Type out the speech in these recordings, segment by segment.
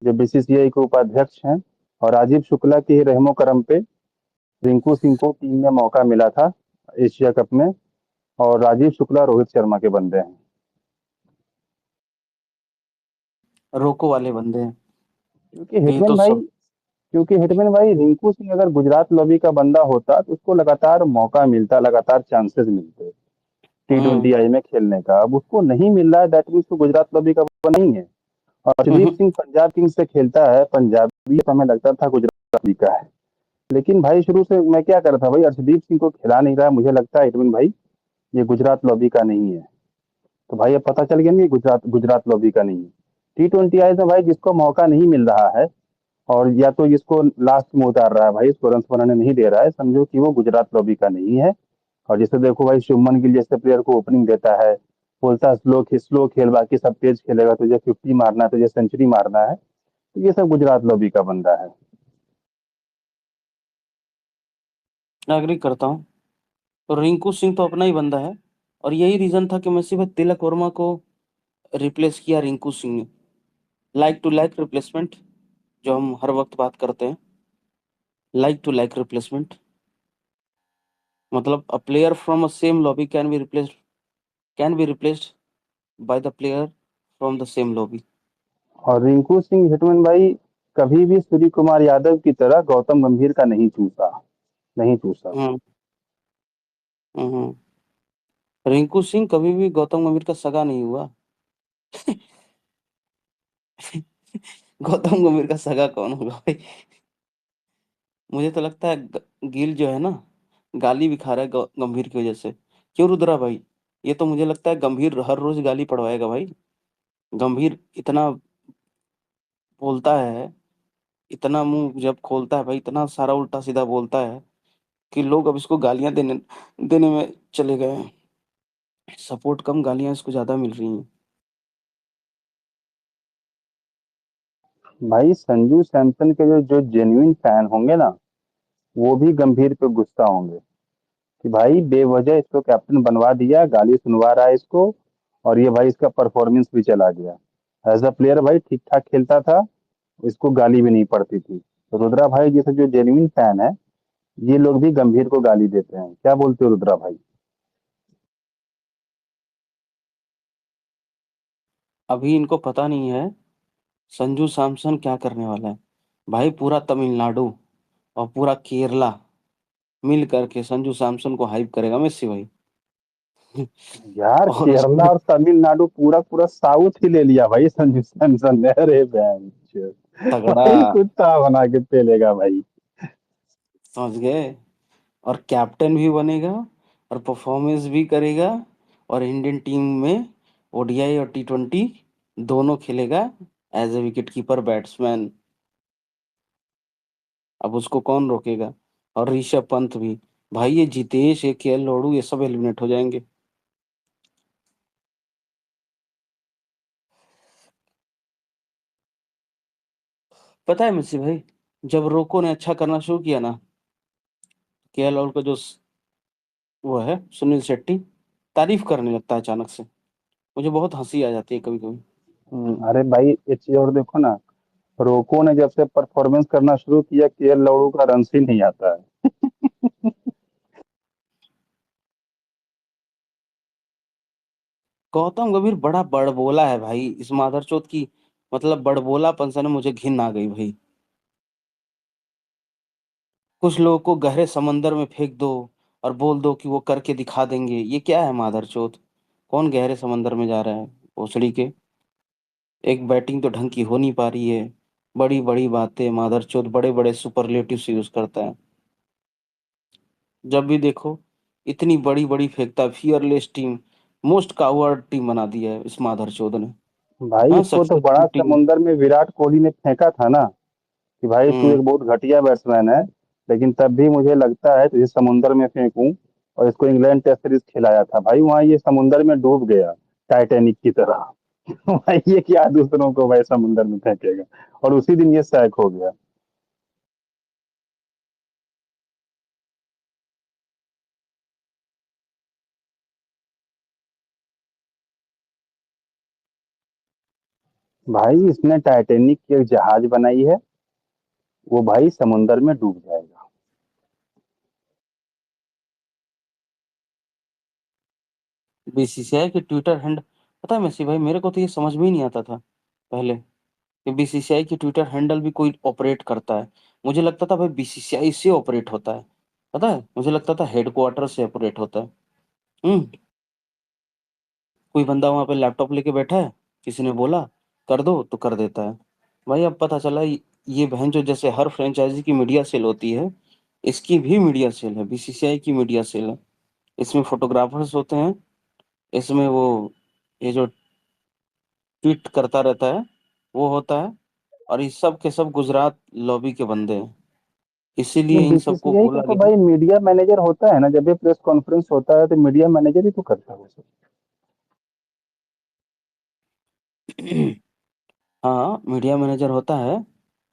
जो बीसीसीआई के उपाध्यक्ष हैं। और राजीव शुक्ला के रहमो करम पे रिंकू सिंह को टीम में मौका मिला था एशिया कप में। और राजीव शुक्ला रोहित शर्मा के बंदे हैं। रोको वाले बंदे हैं। क्योंकि ये हिटमैन तो भाई सब। क्योंकि हिटमैन भाई रिंकू सिंह अगर गुजरात लॉबी का बंदा होता तो उसको लगातार मौका मिलता, लगातार चांसेस मिलते T20 हम्म। आई में खेलने का। अब उसको नहीं मिल रहा है, दैट मीन्स वो गुजरात लॉबी का बंदा नहीं है। और अर्शदीप हम्म। सिंह पंजाब किंग्स से खेलता है, पंजाबी तो हमें लगता था गुजरात लॉबी का है। लेकिन भाई शुरू से मैं क्या कर रहा था भाई, अर्शदीप सिंह को खिला नहीं रहा है, मुझे लगता है हिटमैन भाई ये गुजरात लॉबी का नहीं है। तो भाई अब पता चल गया नहीं, गुजरात गुजरात लॉबी का नहीं है। T20 आई में भाई जिसको मौका नहीं मिल रहा है, और या तो जिसको लास्ट में उतार रहा है भाई, इसको रन बनाने नहीं दे रहा है, समझो कि वो गुजरात लॉबी का नहीं है। और जैसे देखो भाई, शुभमन गिल जैसे प्लेयर को ओपनिंग देता है, बोलता है स्लो स्लो खेल, बाकी सब तेज खेलेगा, तुझे 50 मारना है, तुझे सेंचुरी मारना है। तो ये सब गुजरात लॉबी का बंदा है। एग्री करता हूँ। तो रिंकू सिंह तो अपना ही बंदा है। और यही रीजन था कि मैं सिर्फ तिलक वर्मा को रिप्लेस किया रिंकू सिंह ने। लाइक टू लाइक रिप्लेसमेंट, जो हम हर वक्त बात करते हैं। लाइक टू लाइक रिप्लेसमेंट मतलब a player from a same lobby can be replaced by the player from the same lobby. और रिंकू सिंह हिटमैन भाई कभी भी सूर्य कुमार यादव की तरह गौतम गंभीर का नहीं चूसा, नहीं चूसा। हम्म। हम्म। रिंकू सिंह कभी भी गौतम गंभीर का सगा नहीं हुआ। गौतम गंभीर का सगा कौन होगा भाई? मुझे तो लगता है गिल जो है ना, गाली भी खा रहा है गंभीर की वजह से। क्यों रुद्रा भाई? ये तो मुझे लगता है गंभीर हर रोज गाली पड़वाएगा भाई। गंभीर इतना बोलता है, इतना मुंह जब खोलता है भाई, इतना सारा उल्टा सीधा बोलता है कि लोग अब इसको गालियां देने देने में चले गए हैं। सपोर्ट कम, गालियां इसको ज्यादा मिल रही हैं। भाई संजू सैमसन के जो जो जेन्युइन फैन होंगे ना, वो भी गंभीर पे गुस्सा होंगे कि भाई बेवजह इसको कैप्टन बनवा दिया, गाली सुनवा रहा है इसको। और ये भाई इसका परफॉर्मेंस भी चला गया। एज अ प्लेयर भाई ठीक ठाक खेलता था, इसको गाली भी नहीं पड़ती थी। तो रुद्रा भाई जैसे जो जेन्युइन फैन है, ये लोग भी गंभीर को गाली देते हैं। क्या बोलते हो रुद्रा भाई? अभी इनको पता नहीं है संजू सैमसन क्या करने वाला है। भाई पूरा तमिलनाडु और पूरा केरला मिल करके संजू सैमसन को हाइप करेगा मेस्सी भाई। यार और केरला उसको और तमिलनाडु पूरा पूरा साउथ ही ले लिया भाई संजू सैमसन ने। अरे बहन चोद। तगड़ा, भाई कुत्ता बना के पेलेगा भाई। समझ गए। और कैप्टन भी बनेगा और परफॉर्मेंस भी करेगा। और इंडियन टीम में ओडीआई और T20 दोनों खेलेगा as a wicket keeper batsman. अब उसको कौन रोकेगा? और ऋषभ पंत भी। भाई ये जितेश, ये केएल राहुल, ये सब एलिमिनेट हो जाएंगे। पता है मुझसे भाई, जब रोको ने अच्छा करना शुरू किया ना, केएल राहुल का जो वो है सुनील शेट्टी, तारीफ करने लगता है अचानक से। मुझे बहुत हंसी आ जाती है कभी कभी। अरे भाई एक चीज और देखो ना, रोको ने जब से परफॉर्मेंस करना शुरू किया, केएल राहुल का रन ही नहीं आता है। गौतम गंभीर बड़ा बड़बोला है भाई, इस मादरचोद की मतलब बड़बोलापन से ना मुझे घिन आ गई भाई। कुछ लोगों को गहरे समंदर में फेंक दो और बोल दो कि वो करके दिखा देंगे, ये क्या है मादरचोद? कौन गहरे समंदर में जा रहा है भोसड़ी के? एक बैटिंग तो ढंग की हो नहीं पा रही है। बड़ी बड़ी बातें, मादरचोद बड़े बड़े सुपरलेटिव्स यूज करता है जब भी देखो। इतनी बड़ी बड़ी फेंकता है, fearless team, most coward team बना दिया है इस मादरचोद ने। भाई हाँ, इसको तो सक्सेसफुल बड़ा टीम। समुंदर में विराट कोहली ने फेंका था ना, कि भाई तू हम्म। एक बहुत घटिया बैट्समैन है, लेकिन तब भी मुझे लगता है तुझे समुंदर में फेंकूं। और इसको इंग्लैंड टेस्ट सीरीज खिलाया था भाई, वहां ये समुंदर में डूब गया टाइटैनिक की तरह। भाई ये क्या दूसरों को भाई समुंदर में फेंकेगा। और उसी दिन ये सैक हो गया। भाई इसने टाइटैनिक की एक जहाज बनाई है, वो भाई समुंदर में डूब जाएगा। बीसीसीआई के ट्विटर हैंड, पता है मेसी भाई, मेरे को तो ये समझ में ही नहीं आता था पहले कि बीसीसीआई की ट्विटर हैंडल भी कोई ऑपरेट करता है। मुझे लगता था भाई बीसीसीआई से ऑपरेट होता है, पता है, मुझे लगता था हेडक्वार्टर से ऑपरेट होता है। हम्म। कोई बंदा वहां पे लैपटॉप लेके बैठा है, किसी ने बोला कर दो तो कर देता है। भाई अब पता चला ये बहन जो, जैसे हर फ्रेंचाइजी की मीडिया सेल होती है, इसकी भी मीडिया सेल है, बीसीसीआई की मीडिया सेल है। इसमें फोटोग्राफर्स होते हैं, इसमें वो ये जो ट्वीट करता रहता है वो होता है, और ये सब के सब गुजरात लॉबी के बंदे हैं, इसीलिए नहीं, इन सबको बीसीसीआई का बोला तो गया। भाई मीडिया मैनेजर होता है ना, जब भी प्रेस कॉन्फ्रेंस होता है तो मीडिया मैनेजर ही तो करता है वो सब। हाँ मीडिया मैनेजर होता है,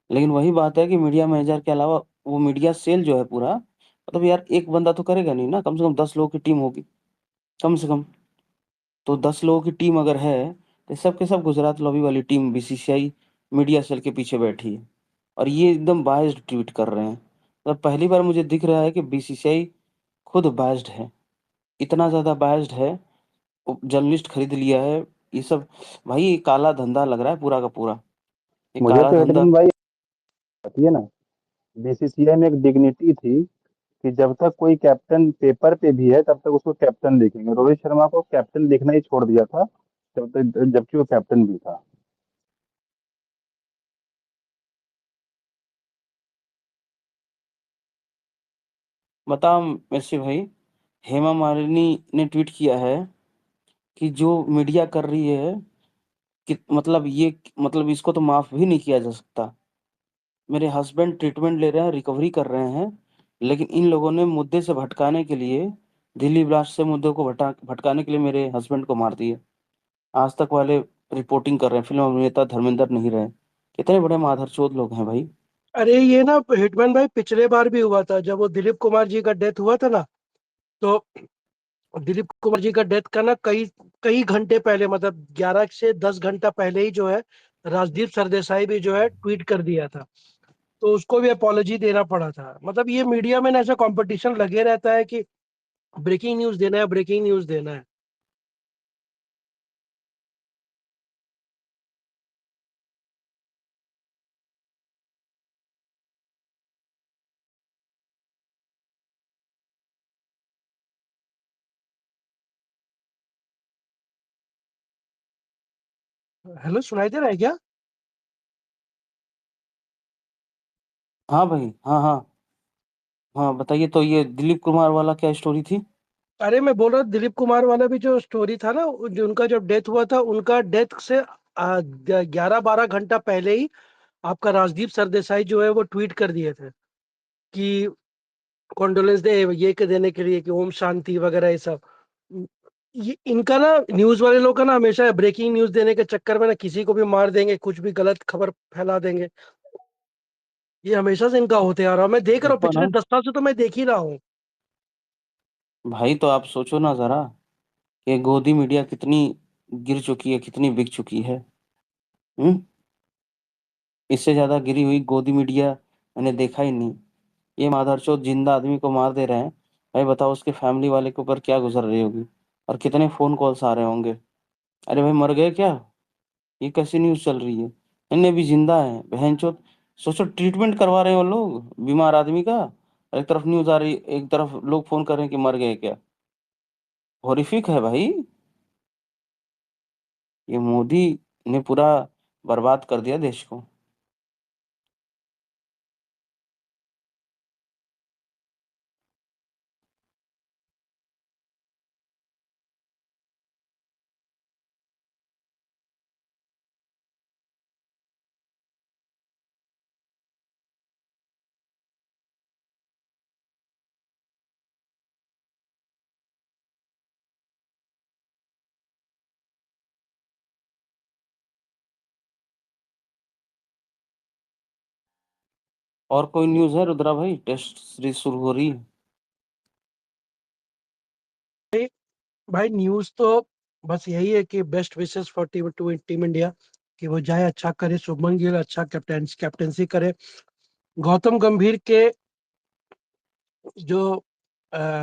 लेकिन वही बात है कि मीडिया मैनेजर के अलावा वो मीडिया सेल जो है पूरा, मतलब यार एक बंदा तो करेगा नहीं ना, कम से कम 10 लोगों की टीम होगी, कम से कम। तो 10 लोगों की टीम अगर है, तो सब के सब गुजरात लॉबी वाली टीम बीसीसीआई मीडिया सेल के पीछे बैठी है, और ये एकदम बायस्ड ट्वीट कर रहे हैं। मतलब पहली बार मुझे दिख रहा है कि बीसीसीआई खुद बायस्ड है, इतना ज्यादा बायस्ड है, जर्नलिस्ट खरीद लिया है, ये सब। भाई ये काला धंधा लग रहा है पूरा का पूरा, ये मुझे काला तो धंधा। एडमिन भाई आती है ना, बीसीसीआई में एक डिग्निटी थी कि जब तक कोई कैप्टन पेपर पे भी है तब तक उसको कैप्टन लिखेंगे। रोहित शर्मा को कैप्टन लिखना ही छोड़ दिया था जब तक, जबकि वो कैप्टन भी था। बताओ मेरे भाई, हेमा मालिनी ने ट्वीट किया है कि जो मीडिया कर रही है कि मतलब ये, मतलब इसको तो माफ भी नहीं किया जा सकता। मेरे हस्बैंड ट्रीटमेंट ले रहे हैं, रिकवरी कर रहे हैं, लेकिन इन लोगों ने मुद्दे से भटकाने के लिए, दिल्ली ब्लास्ट से मुद्दे को भटकाने के लिए मेरे हस्बैंड को मार दिए। आज तक वाले रिपोर्टिंग कर रहे हैं, फिल्म अभिनेता धर्मेंद्र नहीं रहे। कितने बड़े माधरचोद लोग हैं भाई। अरे ये ना हिटमैन भाई पिछले बार भी हुआ था जब वो दिलीप कुमार जी का डेथ हुआ था ना। तो दिलीप कुमार जी का डेथ का ना कई कई घंटे पहले, मतलब 11 से 10 घंटा पहले ही जो है राजदीप सरदेसाई भी जो है ट्वीट कर दिया था। तो उसको भी अपॉलोजी देना पड़ा था। मतलब ये मीडिया में ना ऐसा कंपटीशन लगे रहता है कि ब्रेकिंग न्यूज देना है, ब्रेकिंग न्यूज देना है। हेलो, सुनाई दे रहा है क्या? हाँ भाई, हाँ हाँ। हाँ बताइए, तो ये दिलीप कुमार वाला क्या स्टोरी थी? अरे मैं बोल रहा हूँ दिलीप कुमार वाला भी जो स्टोरी था ना, जो उनका जब डेथ हुआ था, उनका डेथ से 11-12 घंटा पहले ही आपका राजदीप सरदेसाई जो है वो ट्वीट कर दिए थे कि कॉन्डोलेंस दे, ये के देने के लिए कि ओम शांति वगैरह ये सब। ये इनका ना, न्यूज वाले लोग का ना, हमेशा ब्रेकिंग न्यूज देने के चक्कर में ना किसी को भी मार देंगे, कुछ भी गलत खबर फैला देंगे। ये हमेशा से इनका होते आ रहा है, मैं देख रहा हूँ देखो पिछले ना 10 साल से, तो मैं देख ही रहा हूँ। भाई, तो आप सोचो ना जरा, कि गोदी मीडिया कितनी गिर चुकी है, कितनी बिक चुकी है। हम्म। इससे ज्यादा गिरी हुई गोदी मीडिया मैंने देखा ही नहीं। ये मादरचोद जिंदा आदमी को मार दे रहे हैं, भाई बताओ उसके फैमिली वाले के ऊपर क्या गुजर रही होगी, और कितने फोन कॉल्स आ रहे होंगे। अरे भाई मर गए क्या, ये कैसी न्यूज चल रही है, इन्हें भी जिंदा है बहनचोद। सोचो ट्रीटमेंट करवा रहे हो लोग बीमार आदमी का, और एक तरफ न्यूज आ रही, एक तरफ लोग फोन कर रहे हैं कि मर गए क्या। हॉरिफिक है भाई। ये मोदी ने पूरा बर्बाद कर दिया देश को। और कोई न्यूज़ है रुद्रा भाई? टेस्ट सीरीज शुरू हो रही है। भाई न्यूज तो बस यही है कि best wishes for team India, कि वो जाए अच्छा करे, शुभमन गिल अच्छा कैप्टेंसी करे, गौतम गंभीर के जो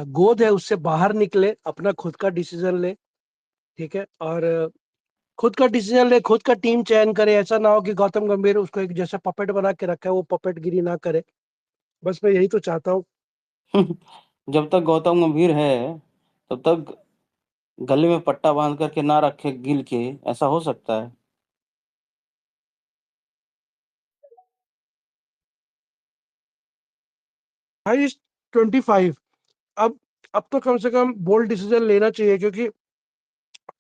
गोद है उससे बाहर निकले, अपना खुद का डिसीजन ले। ठीक है, और खुद का डिसीजन ले, खुद का टीम चयन करे। ऐसा ना हो कि गौतम गंभीर उसको एक जैसा पपेट बना के रखा है, वो पपेट गिरी ना करे। बस मैं यही तो चाहता हूँ। जब तक गौतम गंभीर है तब तक गले में पट्टा बांध करके ना रखे गिल के, ऐसा हो सकता है? भाई 25, अब तो कम से कम बोल्ड डिसीजन लेना चाहिए, क्योंकि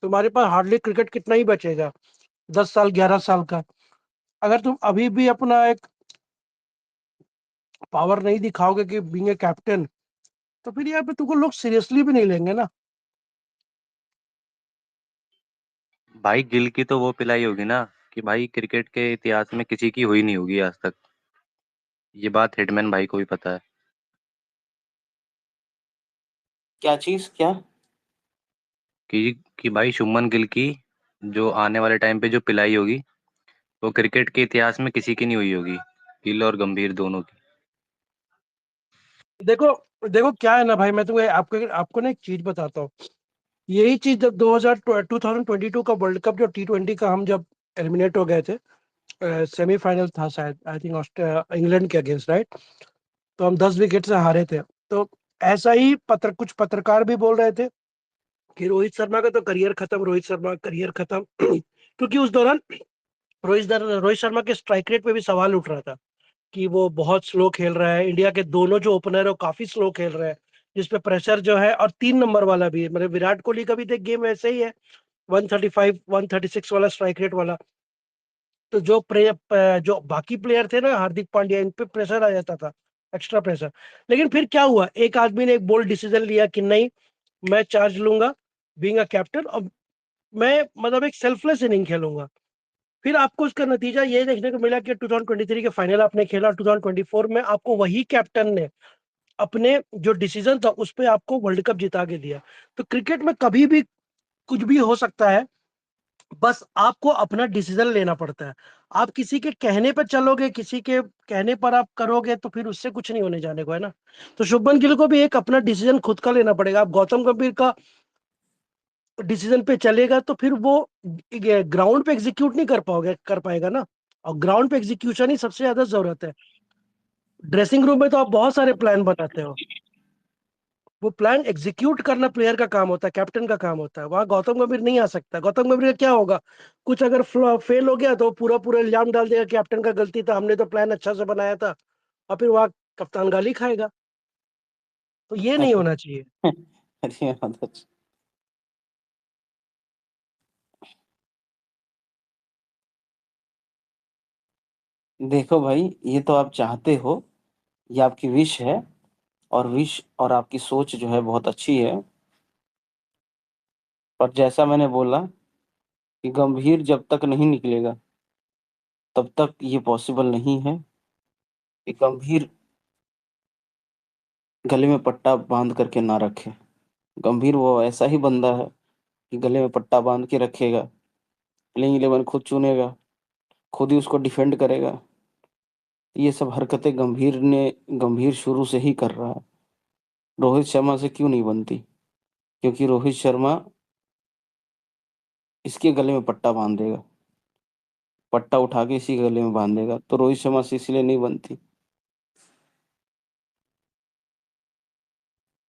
तुम्हारे पास हार्डली क्रिकेट कितना ही बचेगा, 10 साल 11 साल का। अगर तुम अभी भी अपना एक पावर नहीं दिखाओगे कि बीइंग ए कैप्टन, तो फिर यहाँ पे तुमको लोग सीरियसली भी नहीं लेंगे ना। भाई गिल की तो वो पिलाई होगी ना कि भाई क्रिकेट के इतिहास में किसी की हुई नहीं होगी आज तक। ये बात हिटमैन भाई को भी पता है। क्या चीज, क्या? कि भाई शुभमन गिल की जो आने वाले टाइम पे जो पिलाई होगी वो क्रिकेट के इतिहास में किसी की नहीं हुई होगी, गिल और गंभीर दोनों की। देखो देखो क्या है ना भाई, मैं तुम्हें आपको आपको ना एक चीज बताता हूँ। यही चीज जब 2022 का वर्ल्ड कप, जो T20 का, हम जब एलिमिनेट हो गए थे, सेमीफाइनल था शायद, आई थिंक इंग्लैंड के अगेंस्ट, राइट? तो हम 10 विकेट से हारे थे। तो ऐसा ही कुछ पत्रकार भी बोल रहे थे कि रोहित शर्मा का तो करियर खत्म, रोहित शर्मा का करियर खत्म। क्योंकि उस दौरान रोहित शर्मा के स्ट्राइक रेट पे भी सवाल उठ रहा था कि वो बहुत स्लो खेल रहा है, इंडिया के दोनों जो ओपनर है वो काफी स्लो खेल रहे हैं, जिसपे प्रेशर जो है। और 3 नंबर वाला भी है, मतलब विराट कोहली का भी देख गेम ऐसे ही है, 135 136 वाला स्ट्राइक रेट वाला। तो जो बाकी प्लेयर थे ना, हार्दिक पांड्या, इन पे प्रेशर आ जाता था, एक्स्ट्रा प्रेशर। लेकिन फिर क्या हुआ, एक आदमी ने एक बोल्ड डिसीजन लिया कि नहीं, मैं चार्ज लूंगा बीइंग अ कैप्टन, और मैं मतलब एक सेल्फलेस इनिंग खेलूंगा। फिर आपको उसका नतीजा ये देखने को मिला कि 2023 के फाइनल आपने खेला, 2024 में आपको वही कैप्टन ने अपने जो डिसीजन था उस पे आपको वर्ल्ड कप जिता के दिया। तो क्रिकेट में कभी भी कुछ भी हो सकता है, बस आपको अपना डिसीजन लेना पड़ता है। आप किसी के कहने पर चलोगे, किसी के कहने पर आप करोगे, तो फिर उससे कुछ नहीं होने जाने को है ना। तो शुभमन गिल को भी एक अपना डिसीजन खुद का लेना पड़ेगा। आप गौतम गंभीर का डिसीजन पे चलेगा तो फिर वो ग्राउंड पे एग्जीक्यूट नहीं कर पाएगा ना। और ग्राउंड पे एग्जीक्यूशन ही सबसे ज्यादा जरूरत है। ड्रेसिंग रूम में तो आप बहुत सारे प्लान बनाते हो, वो प्लान एग्जीक्यूट करना प्लेयर का काम होता है, कैप्टन का काम होता है। वहां गौतम गंभीर नहीं आ सकता। गौतम गंभीर का क्या होगा, कुछ अगर फेल हो गया तो पूरा पूरा इल्जाम डाल देगा कैप्टन का गलती था, हमने तो प्लान अच्छा से बनाया था। और फिर वहां कप्तान गाली खाएगा। तो ये नहीं होना चाहिए। अरे आदर्श, देखो भाई, ये तो आप चाहते हो, ये आपकी विश है, और विश और आपकी सोच जो है बहुत अच्छी है। पर जैसा मैंने बोला कि गंभीर जब तक नहीं निकलेगा तब तक ये पॉसिबल नहीं है कि गंभीर गले में पट्टा बांध करके ना रखे। गंभीर वो ऐसा ही बंदा है कि गले में पट्टा बांध के रखेगा, प्लेइंग 11 खुद चुनेगा, खुद ही उसको डिफेंड करेगा। ये सब हरकतें गंभीर शुरू से ही कर रहा है। रोहित शर्मा से क्यों नहीं बनती? क्योंकि रोहित शर्मा इसके गले में पट्टा बांध देगा, पट्टा उठा के इसी के गले में बांध देगा, तो रोहित शर्मा से इसलिए नहीं बनती।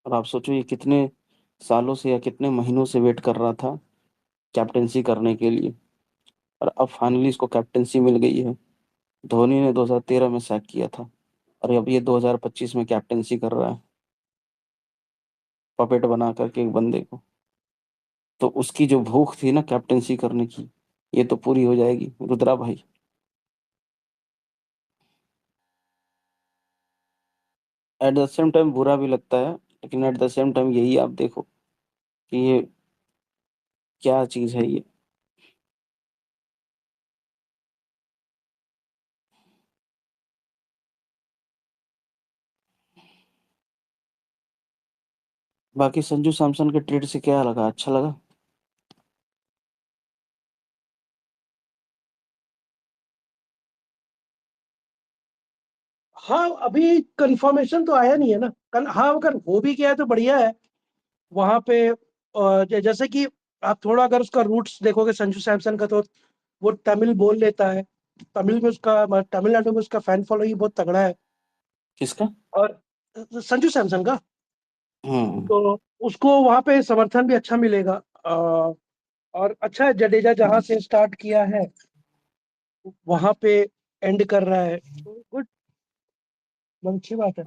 और आप सोचो, ये कितने सालों से या कितने महीनों से वेट कर रहा था कैप्टेंसी करने के लिए, और अब फाइनली इसको कैप्टेंसी मिल गई है। धोनी ने 2013 में सैक किया था, और अब ये 2025 में कैप्टेंसी कर रहा है, पपेट बना करके एक बंदे को। तो उसकी जो भूख थी ना कैप्टेंसी करने की, ये तो पूरी हो जाएगी रुद्रा भाई। एट द सेम टाइम बुरा भी लगता है, लेकिन एट द सेम टाइम यही आप देखो कि ये क्या चीज है ये। बाकी संजू सैमसन के ट्रेड से क्या लगा, अच्छा लगा? हाँ, अभी कंफर्मेशन तो आया नहीं है ना। कल हाँ, अगर हो भी गया है तो बढ़िया है। वहां पे जैसे कि आप थोड़ा अगर उसका रूट्स देखोगे संजू सैमसन का, तो वो तमिल बोल लेता है। तमिल में उसका, तमिलनाडु में उसका फैन फॉलोइंग बहुत तगड़ा है। किसका? और संजू सैमसन का, हम्म। तो उसको वहां पे समर्थन भी अच्छा मिलेगा। और अच्छा है, जडेजा जहां से स्टार्ट किया है वहां पे एंड कर रहा है, गुड, बहुत अच्छी बात है।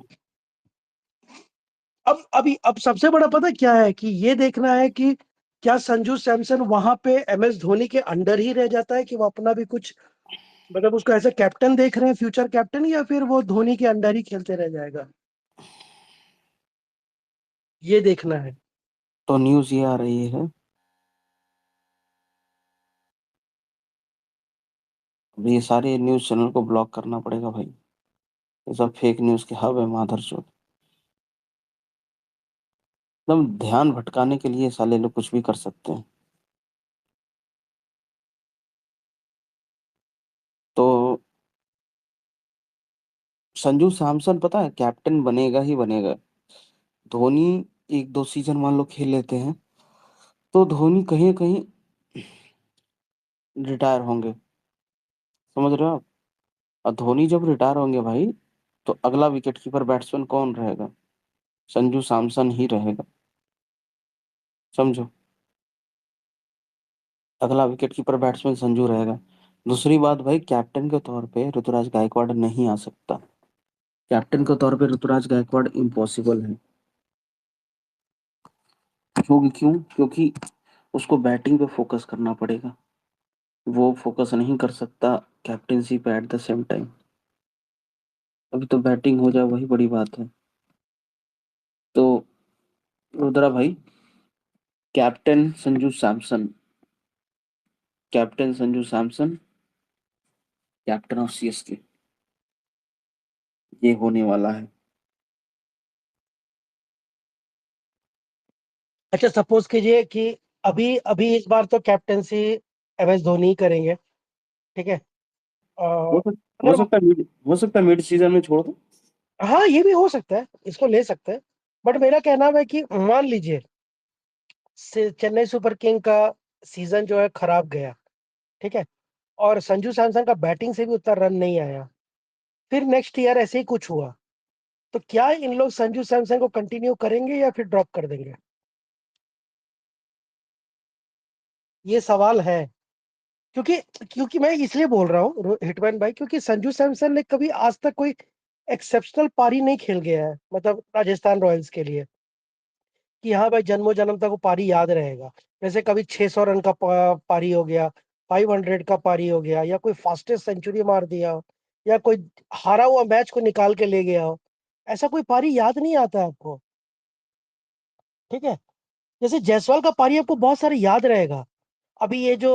अब सबसे बड़ा पता क्या है कि ये देखना है कि क्या संजू सैमसन वहां पे MS धोनी के अंडर ही रह जाता है, कि वो अपना भी कुछ, मतलब उसको ऐसे कैप्टन देख रहे हैं, फ्यूचर कैप्टन, या फिर वो धोनी के अंडर ही खेलते रह जाएगा, ये देखना है। तो न्यूज ये आ रही है, अब ये सारे न्यूज चैनल को ब्लॉक करना पड़ेगा भाई। ये सब फेक न्यूज के हब है माधरचोद। एकदम ध्यान भटकाने के लिए साले लोग कुछ भी कर सकते हैं। तो संजू सैमसन पता है कैप्टन बनेगा ही बनेगा। धोनी एक दो सीजन मान लो खेल लेते हैं, तो धोनी कहीं ना कहीं रिटायर होंगे। समझ रहे हो आप? और धोनी जब रिटायर होंगे भाई, तो अगला विकेट कीपर बैट्समैन कौन रहेगा? संजू सैमसन ही रहेगा। समझो, अगला विकेट कीपर बैट्समैन संजू रहेगा। दूसरी बात भाई, कैप्टन के तौर पे ऋतुराज गायकवाड़ नहीं आ सकता। कैप्टन के तौर पे ऋतुराज गायकवाड़ इम्पॉसिबल है। क्योंकि क्यों? क्योंकि उसको बैटिंग पे फोकस करना पड़ेगा। वो फोकस नहीं कर सकता कैप्टेंसी पे एट द सेम टाइम। अभी तो बैटिंग हो जाए वही बड़ी बात है। तो रुद्रा भाई, captain Sanju Samson, captain Sanju Samson, captain of CSK, ये होने वाला है। अच्छा, सपोज कीजिए कि अभी अभी इस बार तो कैप्टेंसी MS धोनी ही करेंगे, ठीक है। हो अ, सक, अगर हो सकता है मिड सीजन में छोड़ दो। हाँ, ये भी हो सकता है, इसको ले सकते हैं। बट मेरा कहना है कि मान लीजिए चेन्नई सुपर किंग का सीजन जो है खराब गया, ठीक है, और संजू सैमसन का बैटिंग से भी उतना रन नहीं आया, फिर नेक्स्ट ईयर ऐसे ही कुछ हुआ, तो क्या इन लोग संजू सैमसन को कंटिन्यू करेंगे या फिर ड्रॉप कर देंगे? ये सवाल है। क्योंकि क्योंकि मैं इसलिए बोल रहा हूँ हिटमैन भाई, क्योंकि संजू सैमसन ने कभी आज तक कोई एक्सेप्शनल पारी नहीं खेल गया है, मतलब राजस्थान रॉयल्स के लिए, कि हाँ भाई जन्मों जन्म तक वो पारी याद रहेगा। जैसे कभी 600 रन का पारी हो गया, 500 का पारी हो गया, या कोई फास्टेस्ट सेंचुरी मार दिया हो, या कोई हारा हुआ मैच को निकाल के ले गया हो, ऐसा कोई पारी याद नहीं आता आपको, ठीक है। जैसे जायसवाल का पारी आपको बहुत सारे याद रहेगा। अभी ये जो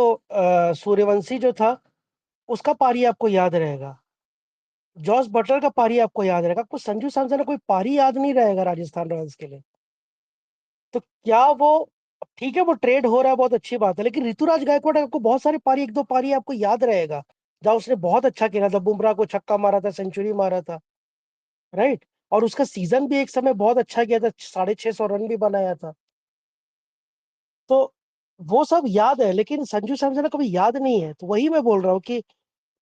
सूर्यवंशी जो था, उसका पारी आपको याद रहेगा। जॉस बटलर का पारी आपको याद रहेगा। आपको संजू सैमसन का कोई पारी याद नहीं रहेगा राजस्थान रॉयल्स के लिए। तो क्या वो, ठीक है वो ट्रेड हो रहा है, बहुत अच्छी बात है, लेकिन ऋतुराज गायकवाड़ आपको बहुत सारे पारी, एक दो पारी आपको याद रहेगा जहां उसने बहुत अच्छा खेला था, बुमराह को छक्का मारा था, सेंचुरी मारा था, राइट। और उसका सीजन भी एक समय बहुत अच्छा गया था, 650 रन भी बनाया था। तो वो सब याद है, लेकिन संजू सैमसन को कभी याद नहीं है। तो वही मैं बोल रहा हूँ कि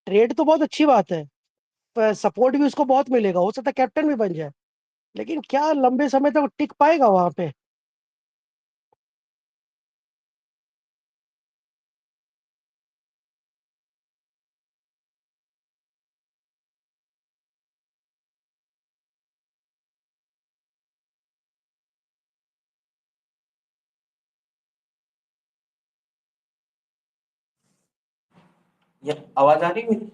ट्रेड तो बहुत अच्छी बात है, पर सपोर्ट भी उसको बहुत मिलेगा, हो सकता है कैप्टन भी बन जाए, लेकिन क्या लंबे समय तक वो टिक पाएगा वहां पे? ये आवाज आ रही है मेरी?